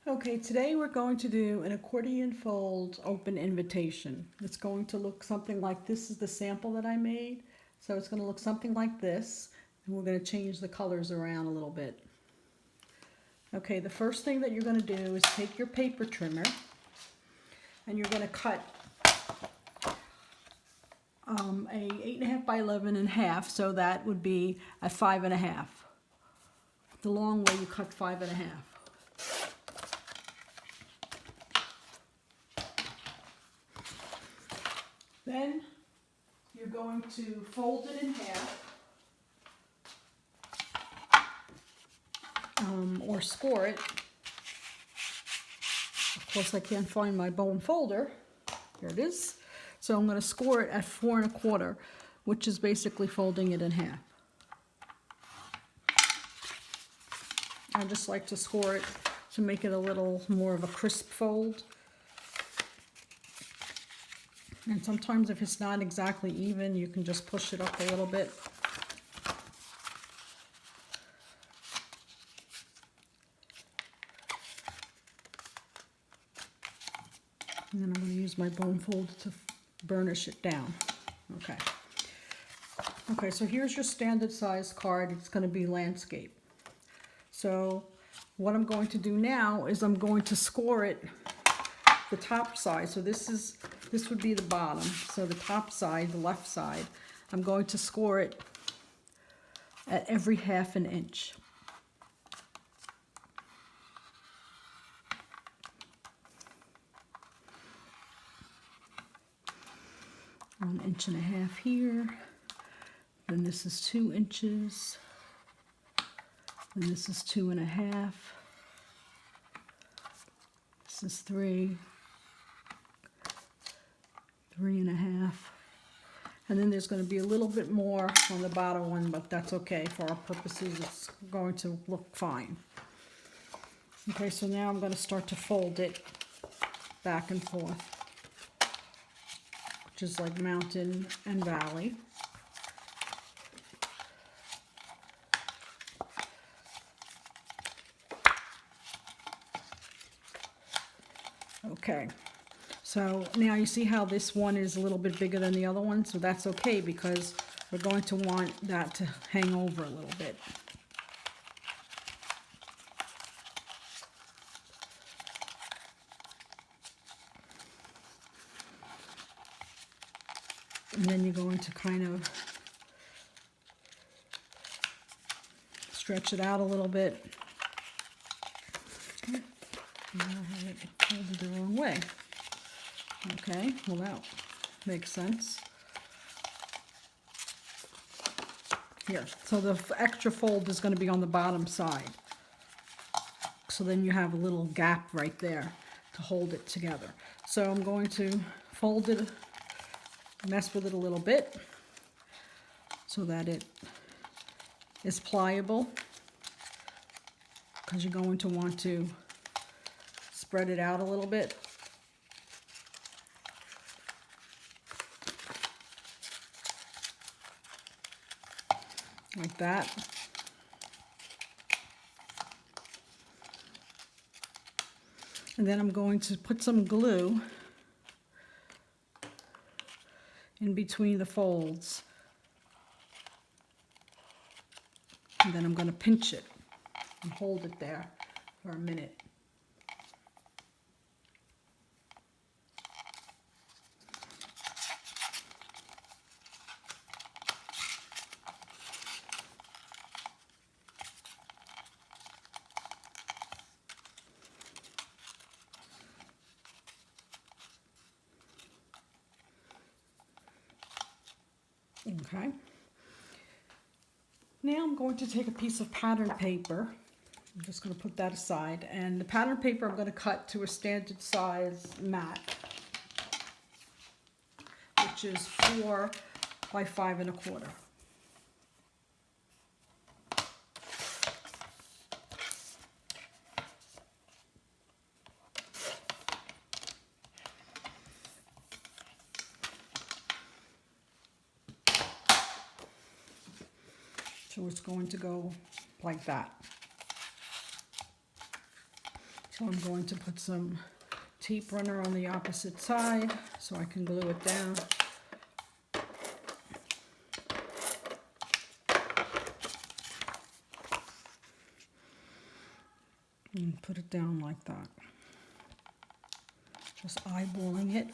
Okay, today we're going to do an accordion fold open invitation. It's going to look something like this. Is the sample that I made. So it's going to look something like this, and we're going to change the colors around a little bit. Okay, the first thing that you're going to do is take your paper trimmer and you're going to cut a 8.5 by 11.5, so that would be a 5.5. The long way you cut 5.5. Then you're going to fold it in half, or score it. Of course, I can't find my bone folder. Here it is. So I'm going to score it at 4 1/4, which is basically folding it in half. I just like to score it to make it a little more of a crisp fold. And sometimes if it's not exactly even, you can just push it up a little bit. And then I'm going to use my bone folder to burnish it down. Okay. Okay, so here's your standard size card. It's going to be landscape. So what I'm going to do now is I'm going to score it the top side. So this would be the bottom. So the top side, the left side, I'm going to score it at every 1/2 inch. One 1.5 inches here. Then this is 2 inches. And this is 2.5. This is 3. 3.5. And then there's going to be a little bit more on the bottom one, but that's okay. For our purposes, it's going to look fine. Okay, so now I'm going to start to fold it back and forth, which is like mountain and valley. Okay, so now you see how this one is a little bit bigger than the other one, so that's okay because we're going to want that to hang over a little bit. And then you're going to kind of stretch it out a little bit. Now I have it folded the wrong way. Okay, well that makes sense. Here, so the extra fold is going to be on the bottom side. So then you have a little gap right there to hold it together. So I'm going to fold it, mess with it a little bit so that it is pliable, because you're going to want to spread it out a little bit. Like that. And then I'm going to put some glue in between the folds. And then I'm going to pinch it and hold it there for a minute. Okay. Now I'm going to take a piece of pattern paper. I'm just going to put that aside. And the pattern paper I'm going to cut to a standard size mat, which is 4 by 5 1/4. So it's going to go like that. So I'm going to put some tape runner on the opposite side so I can glue it down. And put it down like that. Just eyeballing it.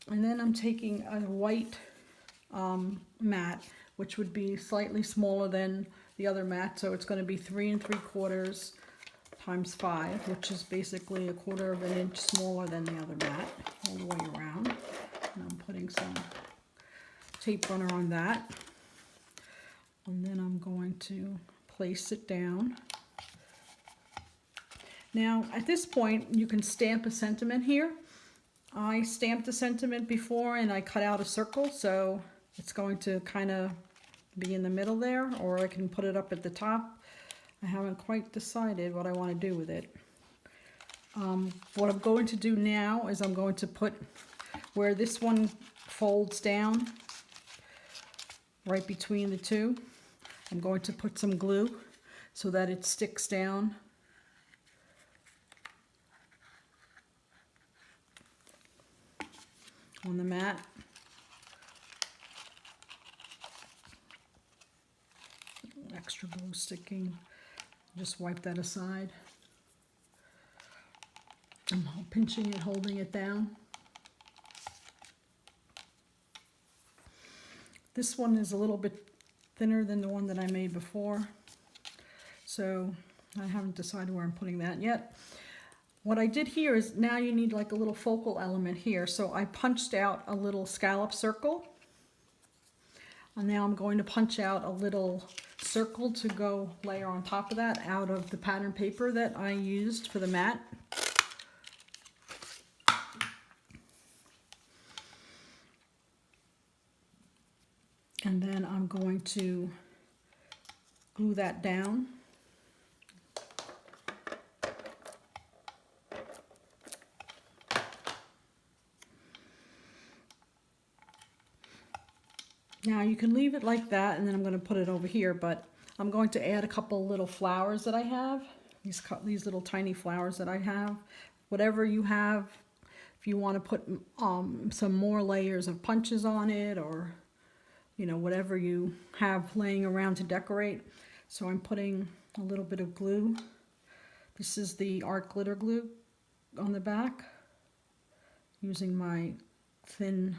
And then I'm taking a white mat, which would be slightly smaller than the other mat. So it's going to be 3 3/4 times 5, which is basically 1/4 of an inch smaller than the other mat, all the way around. And I'm putting some tape runner on that. And then I'm going to place it down. Now, at this point, you can stamp a sentiment here. I stamped a sentiment before and I cut out a circle, so it's going to kind of be in the middle there, or I can put it up at the top. I haven't quite decided what I want to do with it. What I'm going to do now is I'm going to put where this one folds down, right between the two, I'm going to put some glue so that it sticks down. On the mat. Extra glue sticking. Just wipe that aside. I'm pinching it, holding it down. This one is a little bit thinner than the one that I made before, so I haven't decided where I'm putting that yet. What I did here is now you need like a little focal element here, so I punched out a little scallop circle, and now I'm going to punch out a little circle to go layer on top of that out of the pattern paper that I used for the mat. And then I'm going to glue that down. Now you can leave it like that, and then I'm going to put it over here, but I'm going to add a couple little flowers that I have, these little tiny flowers that I have. Whatever you have, if you want to put some more layers of punches on it, or you know, whatever you have laying around to decorate. So I'm putting a little bit of glue. This is the art glitter glue on the back, using my thin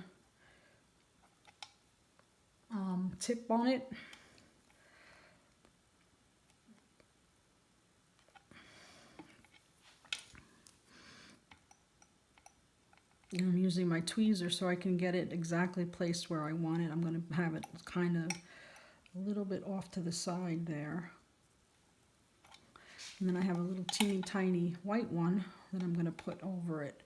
tip on it. And I'm using my tweezer so I can get it exactly placed where I want it. I'm going to have it kind of a little bit off to the side there. And then I have a little teeny tiny white one that I'm going to put over it.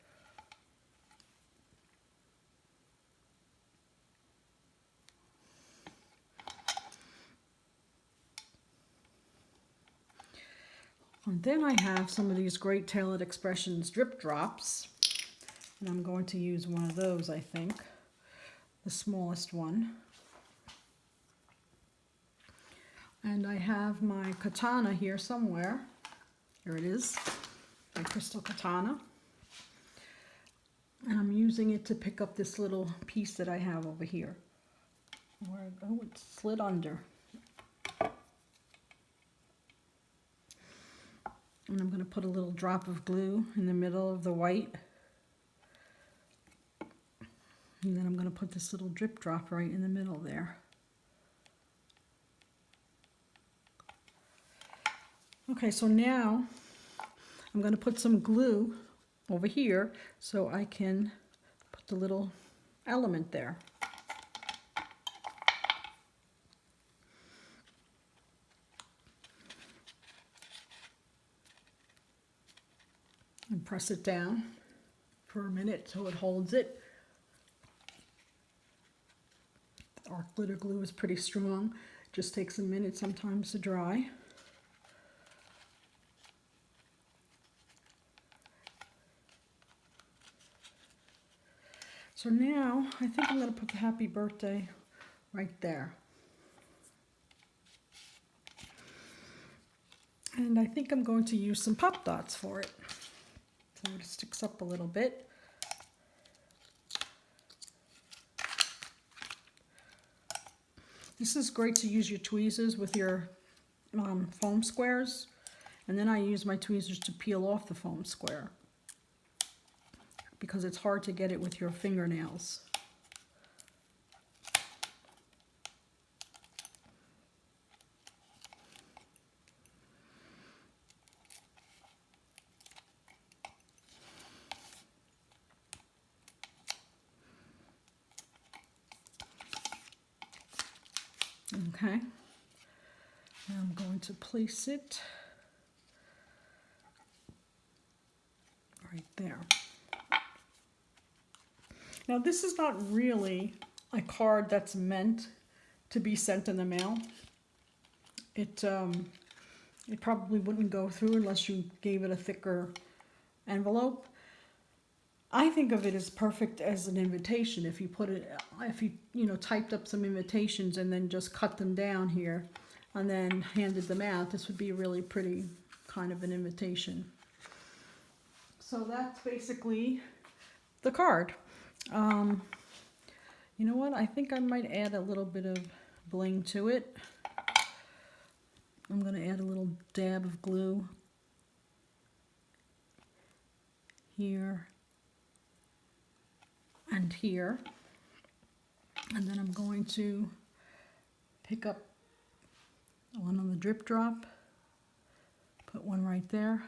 And then I have some of these Great Tailored Expressions drip drops. And I'm going to use one of those, I think. The smallest one. And I have my katana here somewhere. Here it is, my crystal katana. And I'm using it to pick up this little piece that I have over here. Oh, it slid under. And I'm going to put a little drop of glue in the middle of the white. And then I'm going to put this little drip drop right in the middle there. Okay, so now I'm going to put some glue over here so I can put the little element there. And press it down for a minute so it holds it. Our glitter glue is pretty strong. It just takes a minute sometimes to dry. So now I think I'm going to put the happy birthday right there. And I think I'm going to use some pop dots for it. So it sticks up a little bit. This is great to use your tweezers with your foam squares. And then I use my tweezers to peel off the foam square, because it's hard to get it with your fingernails. Okay, now I'm going to place it right there. Now this is not really a card that's meant to be sent in the mail. It probably wouldn't go through unless you gave it a thicker envelope. I think of it as perfect as an invitation. If you put it, if you typed up some invitations and then just cut them down here and then handed them out, this would be a really pretty kind of an invitation. So that's basically the card. You know what? I think I might add a little bit of bling to it. I'm going to add a little dab of glue here and here, and then I'm going to pick up one on the drip drop, put one right there,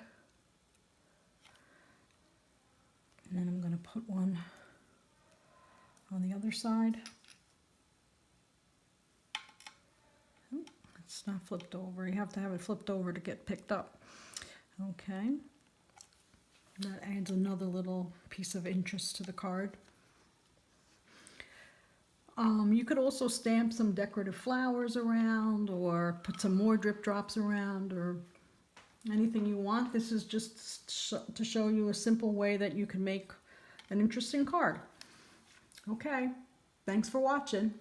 and then I'm going to put one on the other side. Oh, it's not flipped over. You have to have it flipped over to get picked up. Okay, that adds another little piece of interest to the card. You could also stamp some decorative flowers around, or put some more drip drops around, or anything you want. This is just to show you a simple way that you can make an interesting card. Okay, thanks for watching.